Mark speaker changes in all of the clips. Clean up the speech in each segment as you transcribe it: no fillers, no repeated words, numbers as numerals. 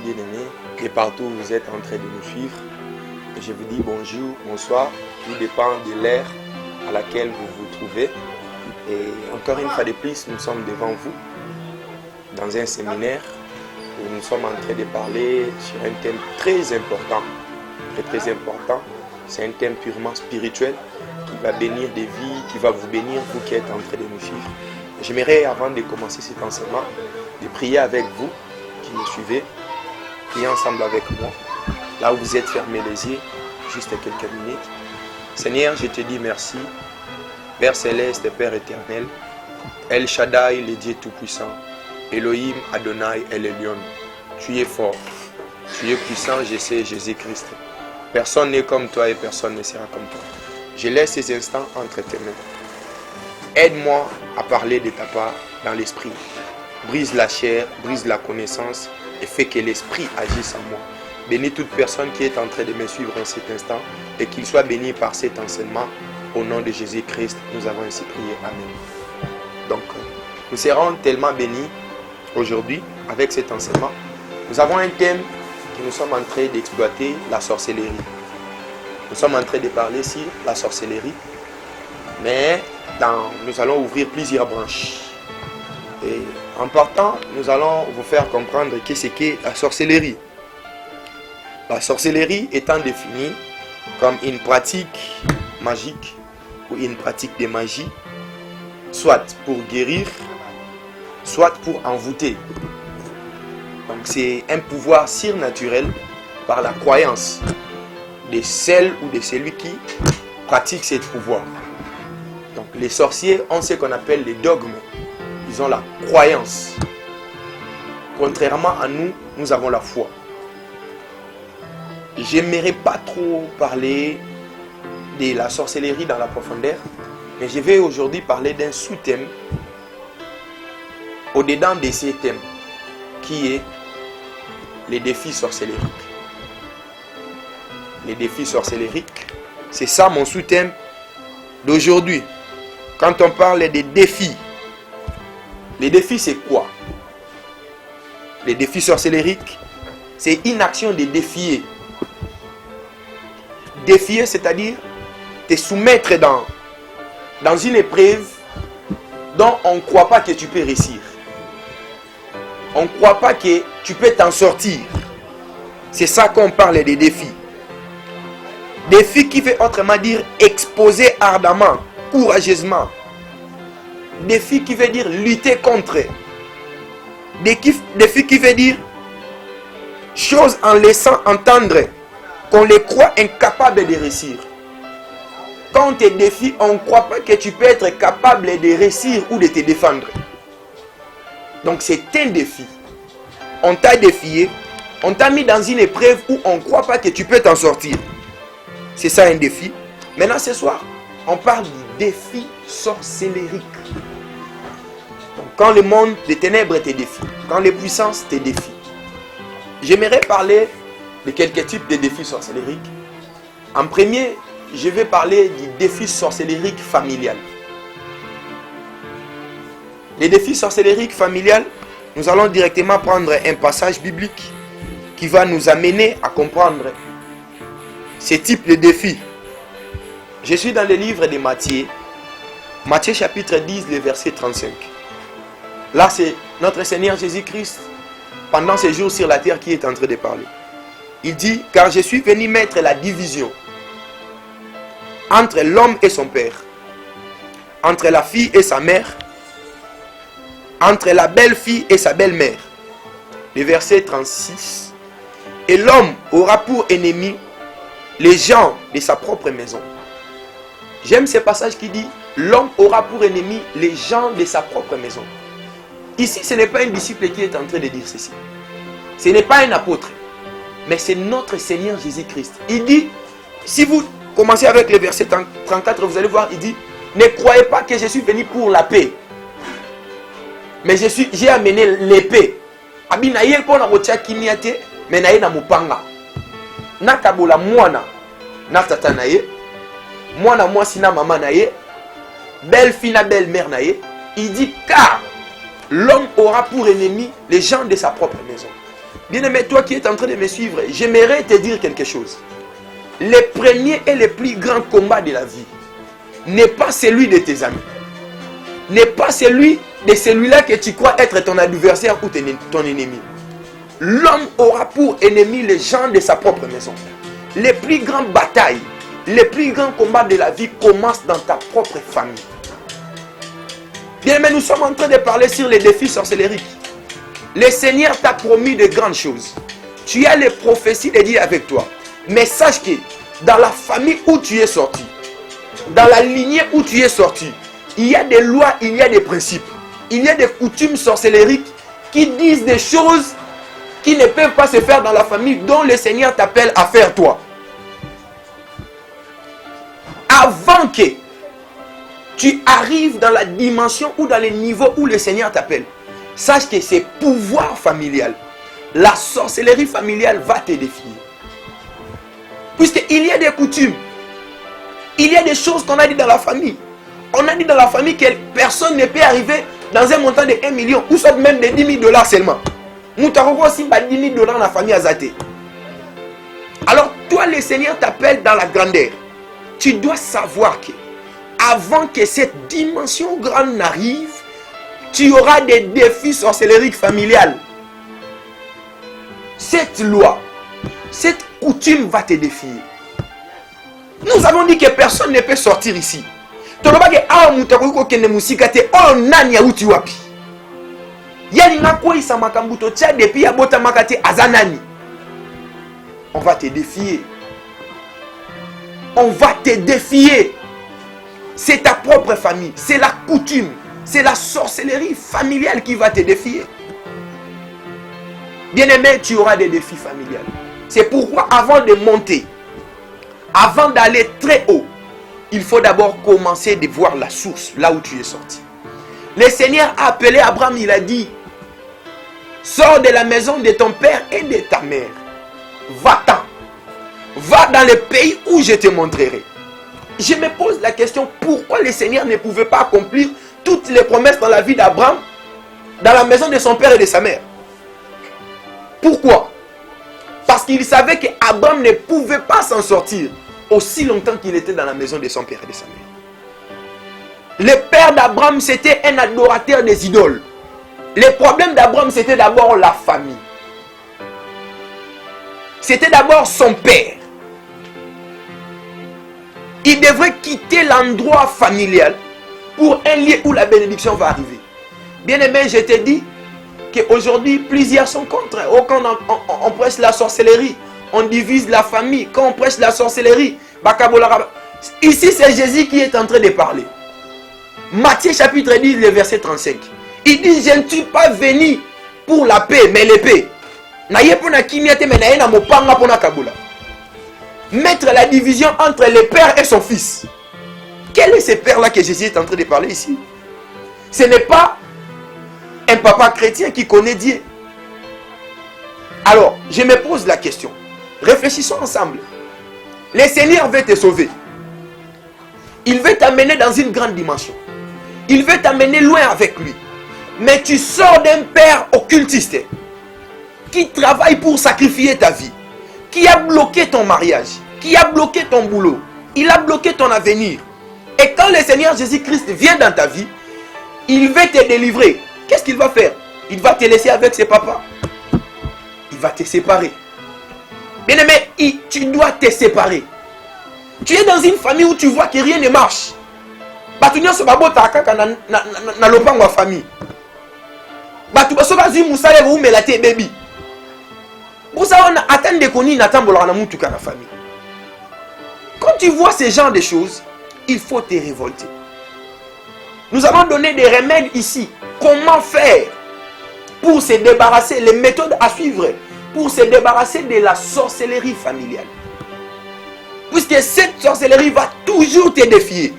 Speaker 1: bien-aimés, et partout où vous êtes en train de nous suivre. Et je vous dis bonjour, bonsoir, tout dépend de l'ère à laquelle vous vous trouvez. Et encore une fois de plus, nous sommes devant vous, dans un séminaire où nous sommes en train de parler sur un thème très important. Très important. C'est un thème purement spirituel qui va bénir des vies, qui va vous bénir, vous qui êtes en train de nous suivre. J'aimerais, avant de commencer cet enseignement, de prier avec vous qui me suivez. Priez ensemble avec moi. Là où vous êtes, fermez les yeux, juste quelques minutes. Seigneur, je te dis merci. Père céleste et Père éternel, El Shaddai, le Dieu tout-puissant, Elohim, Adonai, El Elyon, tu es fort, tu es puissant, je sais, Jésus-Christ. Personne n'est comme toi et personne ne sera comme toi. Je laisse ces instants entre tes mains. Aide-moi à parler de ta part dans l'esprit. Brise la chair, brise la connaissance et fais que l'esprit agisse en moi. Bénis toute personne qui est en train de me suivre en cet instant et qu'il soit béni par cet enseignement. Au nom de Jésus-Christ, nous avons ainsi prié. Amen. Donc, nous serons tellement bénis aujourd'hui avec cet enseignement. Nous avons un thème que nous sommes en train d'exploiter, la sorcellerie. Nous sommes en train de parler sur la sorcellerie, mais nous allons ouvrir plusieurs branches. Et en partant, nous allons vous faire comprendre qu'est-ce qu'est la sorcellerie. La sorcellerie étant définie comme une pratique magique ou une pratique de magie, soit pour guérir, soit pour envoûter. Donc c'est un pouvoir surnaturel par la croyance de celle ou de celui qui pratique ce pouvoir. Donc les sorciers ont ce qu'on appelle les dogmes. Ils ont la croyance. Contrairement à nous, nous avons la foi. J'aimerais pas trop parler de la sorcellerie dans la profondeur, mais je vais aujourd'hui parler d'un sous-thème au-dedans de ces thèmes, qui est les défis sorcellériques. Les défis sorcellériques, c'est ça mon sous-thème d'aujourd'hui. Quand on parle des défis, les défis c'est quoi? Les défis sorcellériques, c'est une action de défier. Défier, c'est-à-dire te soumettre dans une épreuve dont on ne croit pas que tu peux réussir. On ne croit pas que tu peux t'en sortir. C'est ça qu'on parle des défis. Défi qui veut autrement dire exposer ardemment, courageusement. Défi qui veut dire lutter contre. Défi qui veut dire chose en laissant entendre qu'on les croit incapables de réussir. Quand on te défie, on ne croit pas que tu peux être capable de réussir ou de te défendre. Donc c'est un défi. On t'a défié, on t'a mis dans une épreuve où on ne croit pas que tu peux t'en sortir. C'est ça un défi. Maintenant ce soir, on parle du défi sorcellérique. Donc, quand le monde des ténèbres te défie, quand les puissances te défient. J'aimerais parler de quelques types de défis sorcellériques. En premier, je vais parler du défi sorcellérique familial. Les défis sorcellériques familiales, nous allons directement prendre un passage biblique qui va nous amener à comprendre ces types de défis. Je suis dans le livre de Matthieu, Matthieu chapitre 10, le verset 35. Là, c'est notre Seigneur Jésus-Christ, pendant ces jours sur la terre, qui est en train de parler. Il dit, car je suis venu mettre la division entre l'homme et son père, entre la fille et sa mère, entre la belle-fille et sa belle-mère. Le verset 36. Et l'homme aura pour ennemi les gens de sa propre maison. J'aime ce passage qui dit, l'homme aura pour ennemi les gens de sa propre maison. Ici, ce n'est pas un disciple qui est en train de dire ceci. Ce n'est pas un apôtre, mais c'est notre Seigneur Jésus-Christ. Il dit, si vous commencez avec le verset 34, vous allez voir, il dit, ne croyez pas que je suis venu pour la paix, mais j'ai amené l'épée. Abinaye pona kotia kimiate, mais naye na mupanga. Nakabola mwana na tata naye, mwana mwasi na mama naye, belle fille na belle mère naye. Il dit car l'homme aura pour ennemi les gens de sa propre maison. Bien-aimé, toi qui es en train de me suivre, j'aimerais te dire quelque chose. Le premier et le plus grand combat de la vie n'est pas celui de tes amis. N'est pas celui de celui-là que tu crois être ton adversaire ou ton ennemi. L'homme aura pour ennemi les gens de sa propre maison. Les plus grandes batailles, les plus grands combats de la vie commencent dans ta propre famille. Bien, mais nous sommes en train de parler sur les défis sorcellériques. Le Seigneur t'a promis de grandes choses. Tu as les prophéties de Dieu avec toi. Mais sache que dans la famille où tu es sorti, dans la lignée où tu es sorti, il y a des lois, il y a des principes. Il y a des coutumes sorcellériques qui disent des choses qui ne peuvent pas se faire dans la famille dont le Seigneur t'appelle à faire toi. Avant que tu arrives dans la dimension ou dans le niveau où le Seigneur t'appelle, sache que c'est pouvoir familial. La sorcellerie familiale va te défier. Puisqu'il y a des coutumes, il y a des choses qu'on a dit dans la famille. On a dit dans la famille que personne ne peut arriver dans un montant de 1 million ou soit même de 10 000 $ seulement. Nous t'avons aussi 10 000 $ dans la famille Azate. Alors toi, le Seigneur t'appelle dans la grandeur. Tu dois savoir que avant que cette dimension grande n'arrive, tu auras des défis sorcellériques familiales. Cette loi, cette coutume va te défier. Nous avons dit que personne ne peut sortir ici. On va te défier. On va te défier. C'est ta propre famille. C'est la coutume. C'est la sorcellerie familiale qui va te défier. Bien-aimé, tu auras des défis familiales. C'est pourquoi avant de monter, avant d'aller très haut, il faut d'abord commencer de voir la source, là où tu es sorti. Le Seigneur a appelé Abraham, il a dit, sors de la maison de ton père et de ta mère. Va-t'en. Va dans le pays où je te montrerai. Je me pose la question, pourquoi le Seigneur ne pouvait pas accomplir toutes les promesses dans la vie d'Abraham, dans la maison de son père et de sa mère? Pourquoi? Parce qu'il savait qu'Abraham ne pouvait pas s'en sortir aussi longtemps qu'il était dans la maison de son père et de sa mère. Le père d'Abraham, c'était un adorateur des idoles. Le problème d'Abraham, c'était d'abord la famille. C'était d'abord son père. Il devrait quitter l'endroit familial pour un lieu où la bénédiction va arriver. Bien-aimé, je te dis qu'aujourd'hui, plusieurs sont contre. Oh, quand on prêche la sorcellerie, on divise la famille. Quand on prêche la sorcellerie, ici c'est Jésus qui est en train de parler. Matthieu chapitre 10, le verset 35. Il dit, je ne suis pas venu pour la paix, mais l'épée. Mettre la division entre le père et son fils. Quel est ce père-là que Jésus est en train de parler ici? Ce n'est pas un papa chrétien qui connaît Dieu. Alors, je me pose la question. Réfléchissons ensemble. Le Seigneur veut te sauver. Il veut t'amener dans une grande dimension. Il veut t'amener loin avec lui. Mais tu sors d'un père occultiste qui travaille pour sacrifier ta vie, qui a bloqué ton mariage, qui a bloqué ton boulot, il a bloqué ton avenir. Et quand le Seigneur Jésus-Christ vient dans ta vie, il veut te délivrer. Qu'est-ce qu'il va faire? Il va te laisser avec ses papas. Il va te séparer. Bien-aimé, tu dois te séparer. Tu es dans une famille où tu vois que rien ne marche. Quand tu vois ce genre de choses, il faut te révolter. Nous allons donner des remèdes ici. Comment faire pour se débarrasser, les méthodes à suivre pour se débarrasser de la sorcellerie familiale. Puisque cette sorcellerie va toujours te défier.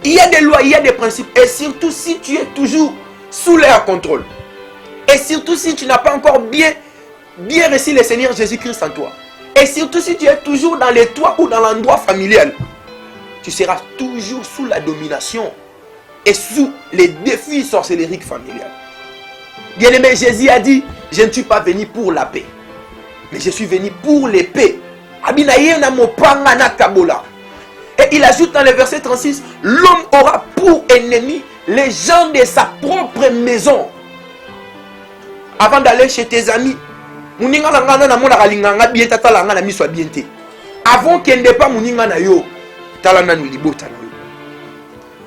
Speaker 1: Il y a des lois, il y a des principes. Et surtout si tu es toujours sous leur contrôle. Et surtout si tu n'as pas encore bien reçu le Seigneur Jésus-Christ en toi. Et surtout si tu es toujours dans les toits ou dans l'endroit familial. Tu seras toujours sous la domination et sous les défis sorcellériques familiales. Bien-aimé, Jésus a dit je ne suis pas venu pour la paix, mais je suis venu pour l'épée. Et il ajoute dans le verset 36, l'homme aura pour ennemi les gens de sa propre maison. Avant d'aller chez tes amis, avant qu'il n'ait pas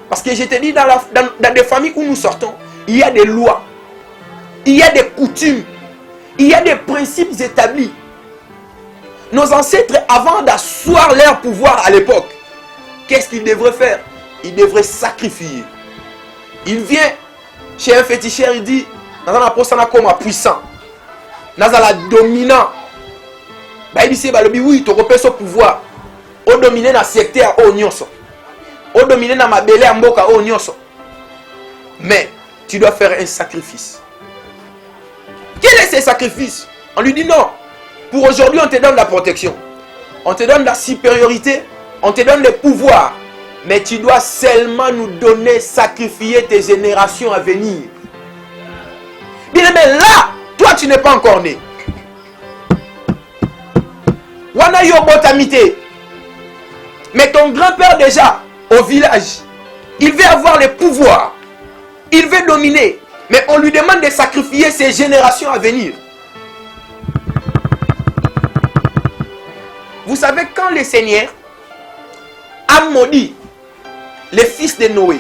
Speaker 1: parce que je te dis, dans des familles où nous sortons, il y a des lois, il y a des coutumes, il y a des principes établis. Nos ancêtres, avant d'asseoir leur pouvoir à l'époque, qu'est-ce qu'ils devraient faire? Ils devraient sacrifier. Il vient chez un féticheur, il dit, dans un apôtre comme puissant, dans un dominant, il dit, oui, tu repères ce pouvoir, au dominer dans le secteur, au nyonso, au dominer dans ma belle mboka, au nyonso. Mais tu dois faire un sacrifice. Quel est ce sacrifice? On lui dit non. Pour aujourd'hui, on te donne la protection. On te donne la supériorité. On te donne le pouvoir. Mais tu dois seulement nous donner, sacrifier tes générations à venir. Bien aimé, là, toi, tu n'es pas encore né. Wana yo botamité. Mais ton grand-père déjà, au village, il veut avoir le pouvoir. Il veut dominer. Mais on lui demande de sacrifier ses générations à venir. Vous savez, quand le Seigneur a maudit les fils de Noé,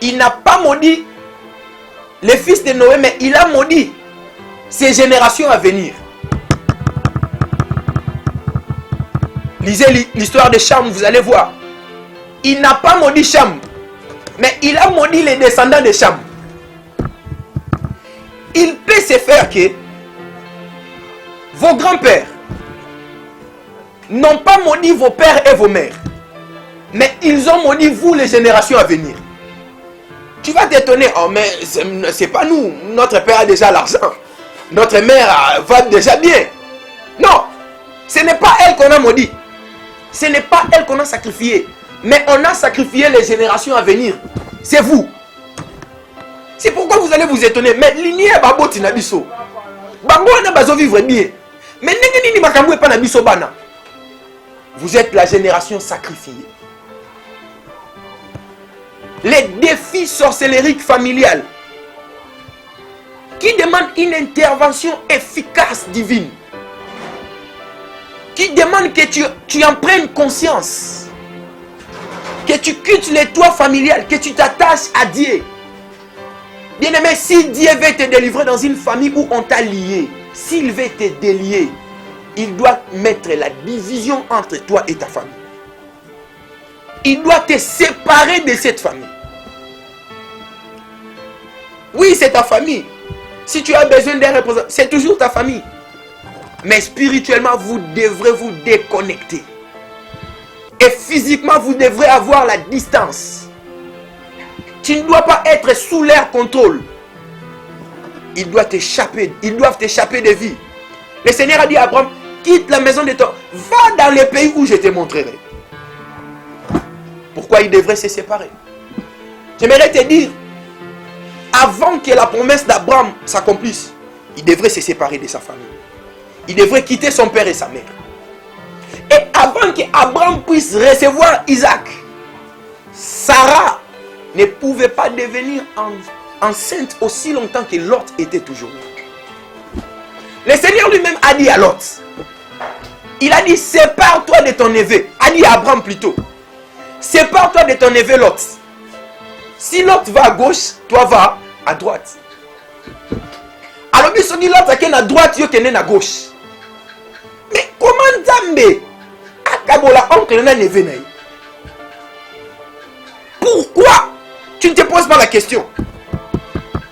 Speaker 1: il n'a pas maudit les fils de Noé, mais il a maudit ses générations à venir. Lisez l'histoire de Cham, vous allez voir. Il n'a pas maudit Cham, mais il a maudit les descendants de Cham. Il peut se faire que vos grands-pères n'ont pas maudit vos pères et vos mères, mais ils ont maudit vous, les générations à venir. Tu vas t'étonner, oh mais c'est pas nous, notre père a déjà l'argent, notre mère va déjà bien. Non, ce n'est pas elle qu'on a maudit, ce n'est pas elle qu'on a sacrifié, mais on a sacrifié les générations à venir. C'est vous. C'est pourquoi vous allez vous étonner, mais l'igné babo tinabiso, bango na bazo vivre bien, mais n'engeni ni makambo pas na biso bana. Vous êtes la génération sacrifiée. Les défis sorcellériques familiales qui demandent une intervention efficace divine, qui demandent que tu en prennes conscience, que tu quittes les toits familiales, que tu t'attaches à Dieu. Bien aimé, si Dieu veut te délivrer dans une famille où on t'a lié, s'il veut te délier, il doit mettre la division entre toi et ta famille. Il doit te séparer de cette famille. Oui, c'est ta famille. Si tu as besoin d'un représentant, c'est toujours ta famille. Mais spirituellement, vous devrez vous déconnecter. Et physiquement, vous devrez avoir la distance. Tu ne dois pas être sous leur contrôle. Ils doivent t'échapper de vie. Le Seigneur a dit à Abraham, quitte la maison de ton, va dans le pays où je te montrerai. Pourquoi il devrait se séparer? J'aimerais te dire, avant que la promesse d'Abraham s'accomplisse, il devrait se séparer de sa famille. Il devrait quitter son père et sa mère. Et avant qu'Abraham puisse recevoir Isaac, Sarah ne pouvait pas devenir enceinte aussi longtemps que Lot était toujours là. Le Seigneur lui-même a dit à Lot, il a dit, sépare-toi de ton neveu. A dit à Abraham plutôt, sépare-toi de ton neveu Lot. Si Lot va à gauche, toi va à droite. Alors il se dit Lot qui est à droite, yo qui est à gauche. Mais comment Zambé akabola oncle na neveu na? Pourquoi tu ne te poses pas la question?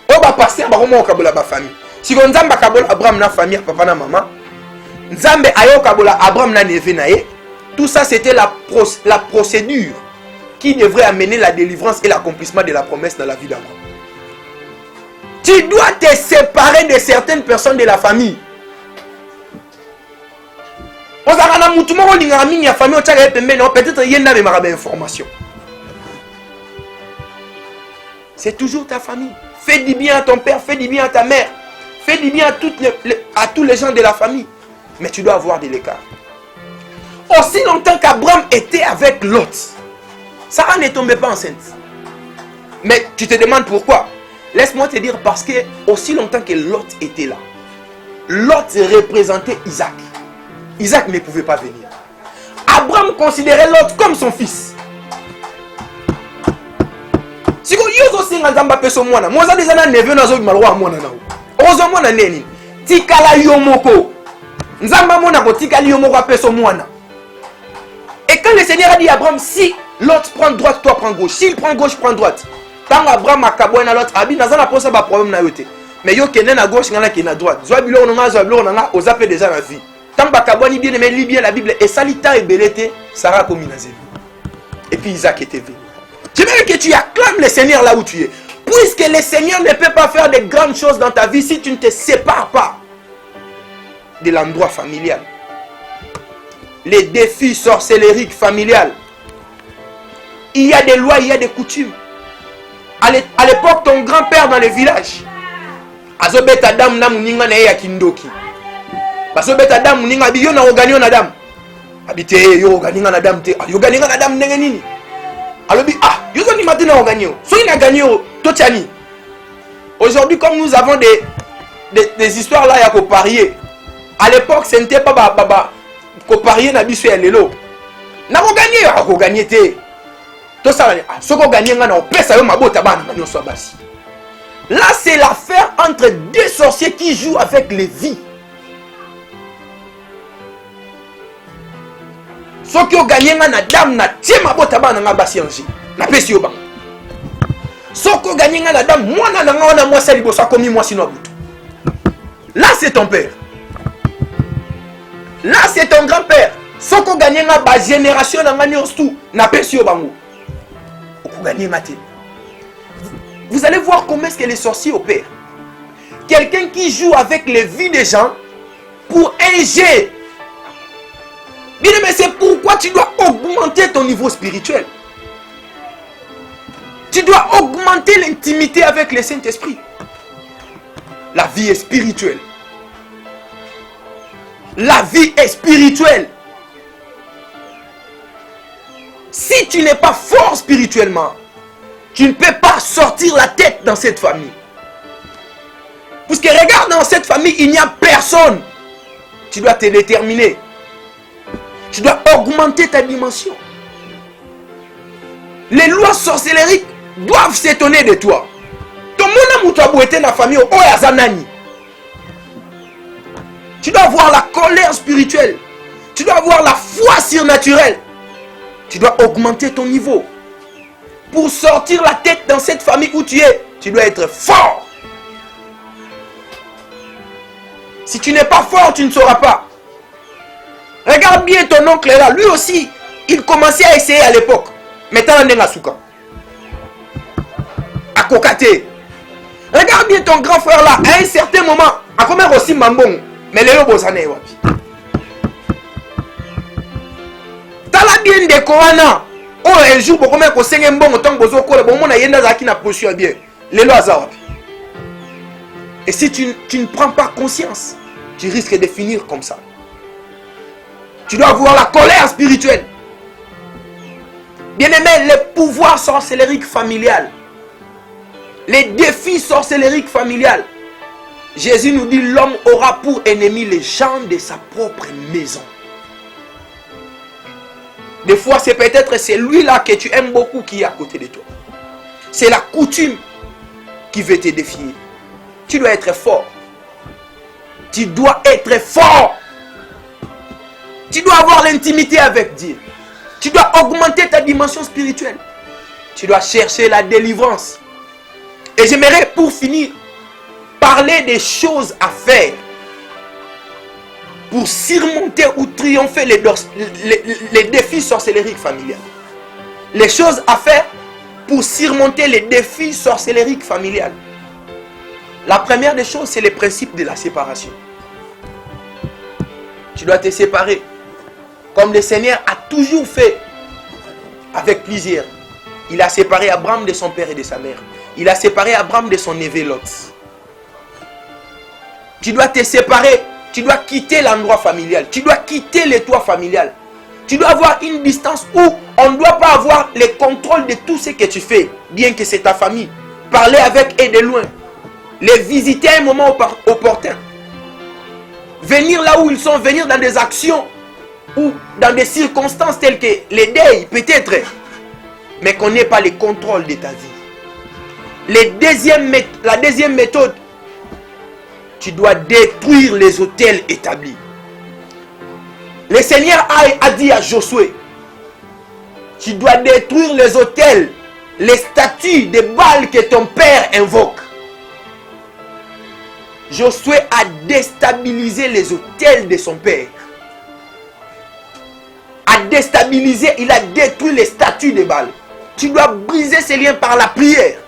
Speaker 1: On va passer à Baromo Kabola ba famille. Si on Zamba Kabola Abraham na famille, papa na maman, Nzambe ayo Kabola Abraham na neveu na ye. Tout ça c'était la procédure qui devrait amener la délivrance et l'accomplissement de la promesse dans la vie d'Abraham. Tu dois te séparer de certaines personnes de la famille. C'est toujours ta famille. Fais du bien à ton père, fais du bien à ta mère. Fais du bien à tous les gens de la famille. Mais tu dois avoir de l'écart. Aussi longtemps qu'Abraham était avec Lot, Sarah ne tombait pas enceinte. Mais tu te demandes pourquoi. Laisse-moi te dire, parce que aussi longtemps que Lot était là, Lot représentait Isaac. Isaac ne pouvait pas venir. Abraham considérait Lot comme son fils. Si vous avez un enfant, vous avez un neveu, vous avez un enfant. Vous avez un enfant. Tikala yomoko. Nzamba mona ko tikali yomoko apeso mwana. Et quand le Seigneur a dit à Abraham, si l'autre prend droite, toi prends gauche. S'il prend gauche, prends droite. Quand Abraham a kaboué na l'autre, abi n'a pas posé un problème na yote. Mais yo kene na gauche, ngana kene na droite. Zoa bilo onanga, aux appels déjà la vie. Tant que kaboué ni bien aimé, lit bien la Bible. Et salita et belete, Sarah comme inazé. Et puis Isaac était venu. J'aimerais que tu acclames le Seigneur là où tu es. Puisque le Seigneur ne peut pas faire de grandes choses dans ta vie si tu ne te sépares pas de l'endroit familial. Les défis sorcellériques familiales. Il y a des lois, il y a des coutumes. À l'époque, ton grand-père dans le village, azobet adam na muninga na ya kindoki. Bazobet adam muninga bi yo na organio na dam. Habite yo organinga na dam te. Yo organinga na dam ndenge nini? Alobi yo zo ni matin na organio. So il a gagné totiani. Aujourd'hui, comme nous avons des histoires là, il y a qu'au parier. À l'époque, ce n'était pas baba qu'au parier n'a bisu et l'élo. N'a pas gagné, a gagné te. Tout ça, ce qu'on gagne, on peut ça, ma botte à ban, soit bassi. Là, c'est l'affaire entre deux sorciers qui jouent avec les vies. Ce qui ont gagné, na dame, na tiens ma botte à ban, na bassi en J. Na pesi au banc. Ce qui ont gagné, na dame, moi, na moi, ça, libo, ça, comme moi, sinon, là, c'est ton père. Là, c'est ton grand-père. Ce qui ont gagné, na génération, na pesi au banc. Vous allez voir comment est-ce que les sorciers opèrent. Quelqu'un qui joue avec les vies des gens pour un jet. Bien aimé, c'est pourquoi tu dois augmenter ton niveau spirituel. Tu dois augmenter l'intimité avec le Saint-Esprit. La vie est spirituelle. La vie est spirituelle. Si tu n'es pas fort spirituellement, tu ne peux pas sortir la tête dans cette famille. Parce que regarde, dans cette famille, il n'y a personne. Tu dois te déterminer. Tu dois augmenter ta dimension. Les lois sorcellériques doivent s'étonner de toi. Ton mon amour était dans la famille au Yazanani. Tu dois avoir la colère spirituelle. Tu dois avoir la foi surnaturelle. Tu dois augmenter ton niveau. Pour sortir la tête dans cette famille où tu es, tu dois être fort. Si tu n'es pas fort, tu ne sauras pas. Regarde bien ton oncle là. Lui aussi, il commençait à essayer à l'époque. Maintenant, on est à Souka. À Kokate. Regarde bien ton grand frère là. À un certain moment, à combien aussi Mambong. Mais les Bozane wapi. Tala bien de Koana. Oh, un jour, pour combien qu'on saigne un bon temps, bozo ko le bon mon ayenda zaki na posture bien. Les lois wapi. Et si tu ne prends pas conscience, tu risques de finir comme ça. Tu dois avoir la colère spirituelle. Bien aimé, les pouvoirs sorcellériques familiales, les défis sorcellériques familiales. Jésus nous dit, l'homme aura pour ennemi les gens de sa propre maison. Des fois, c'est peut-être celui-là que tu aimes beaucoup qui est à côté de toi. C'est la coutume qui veut te défier. Tu dois être fort. Tu dois être fort. Tu dois avoir l'intimité avec Dieu. Tu dois augmenter ta dimension spirituelle. Tu dois chercher la délivrance. Et j'aimerais, pour finir, parler des choses à faire pour surmonter ou triompher les défis sorcellériques familiales. Les choses à faire pour surmonter les défis sorcellériques familiales. La première des choses, c'est le principe de la séparation. Tu dois te séparer. Comme le Seigneur a toujours fait avec plaisir. Il a séparé Abraham de son père et de sa mère. Il a séparé Abraham de son neveu Lot. Tu dois te séparer. Tu dois quitter l'endroit familial. Tu dois quitter le toit familial. Tu dois avoir une distance où on ne doit pas avoir le contrôle de tout ce que tu fais, bien que c'est ta famille. Parler avec eux de loin. Les visiter à un moment opportun. Venir là où ils sont, venir dans des actions ou dans des circonstances telles que les deuils, peut-être, mais qu'on n'ait pas le contrôle de ta vie. La deuxième méthode, tu dois détruire les autels établis. Le Seigneur a dit à Josué, tu dois détruire les autels, les statues de Baal que ton père invoque. Josué a déstabilisé les autels de son père. A déstabilisé, il a détruit les statues de Baal. Tu dois briser ces liens par la prière.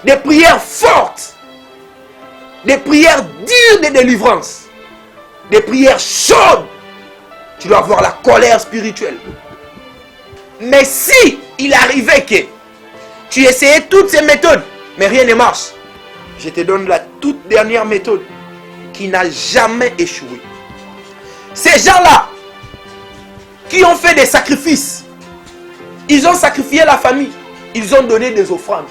Speaker 1: Des prières fortes. Des prières dures de délivrance. Des prières chaudes. Tu dois avoir la colère spirituelle. Mais si il arrivait que tu essayais toutes ces méthodes, mais rien ne marche, je te donne la toute dernière méthode qui n'a jamais échoué. Ces gens-là qui ont fait des sacrifices, ils ont sacrifié la famille, ils ont donné des offrandes.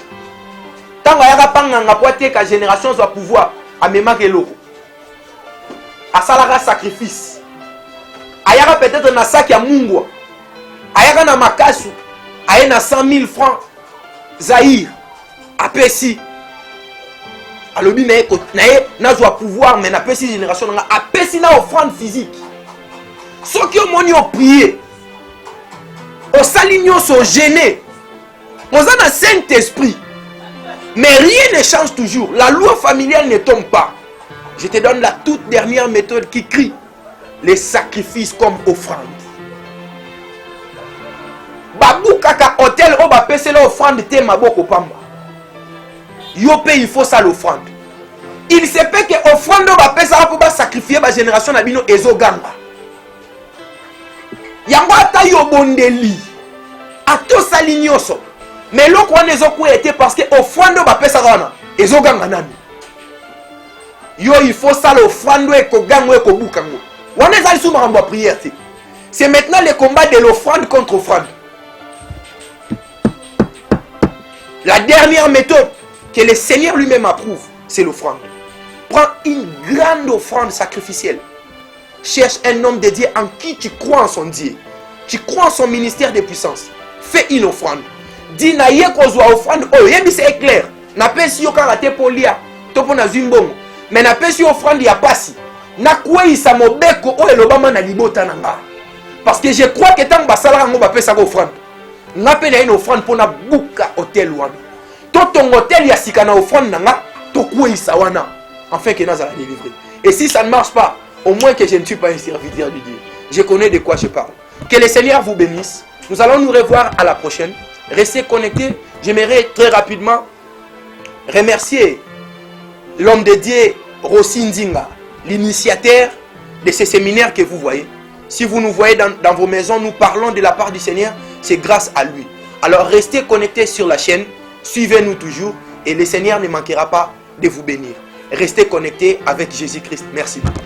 Speaker 1: Tant qu'il y a une génération soit pouvoir, à même que l'eau, à salara sacrifice. Ayara peut-être na sac ya mungwa. Ayara na makasu. Ayara na 100 000 francs. Zahir. Apesi. Alobi na na zwa pouvoir mais na pesi génération na apesi na offrande physique. Ceux qui ont ont prié. Au salignon sont gênés. On a un Saint-Esprit. Mais rien ne change toujours. La loi familiale ne tombe pas. Je te donne la toute dernière méthode qui crie. Les sacrifices comme offrande. Babou kaka hôtel on va payer l'offrande te maboko pamba. Yope il faut ça l'offrande. Il se peut que offrande on va payer ça pour sacrifier la génération nabino ezoganga. Yango ata yo bondeli. Ato salignoso. Mais l'autre on ezoku était parce que offrande on va payer ça wana ezoganga nani. Yo il faut ça l'offrande et ko gango et ko bukango. C'est maintenant le combat de l'offrande contre offrande. La dernière méthode que le Seigneur lui-même approuve, c'est l'offrande. Prends une grande offrande sacrificielle. Cherche un homme dédié en qui tu crois en son Dieu. Tu crois en son ministère de puissance. Fais une offrande. Dis na ye kozwa offrande. Oh, yebi c'est clair. Na pesi yo karate polia. Topo na zimbongo. Mais na pesi offrande ya pasi. Parce que je crois que tant que ça on va faire ça offrande. On appelle une offrande pour na bouka hôtel wana. Ton hôtel ya sika na offrande nanga to kuisa wana afin que nous allons délivrer. Et si ça ne marche pas, au moins que je ne suis pas un serviteur de Dieu. Je connais de quoi je parle. Que le Seigneur vous bénisse. Nous allons nous revoir à la prochaine. Restez connectés. J'aimerais très rapidement remercier l'homme de Dieu Rossi Nzinga, l'initiateur de ces séminaires que vous voyez. Si vous nous voyez dans vos maisons, nous parlons de la part du Seigneur, c'est grâce à lui. Alors restez connectés sur la chaîne, suivez-nous toujours et le Seigneur ne manquera pas de vous bénir. Restez connectés avec Jésus-Christ. Merci beaucoup.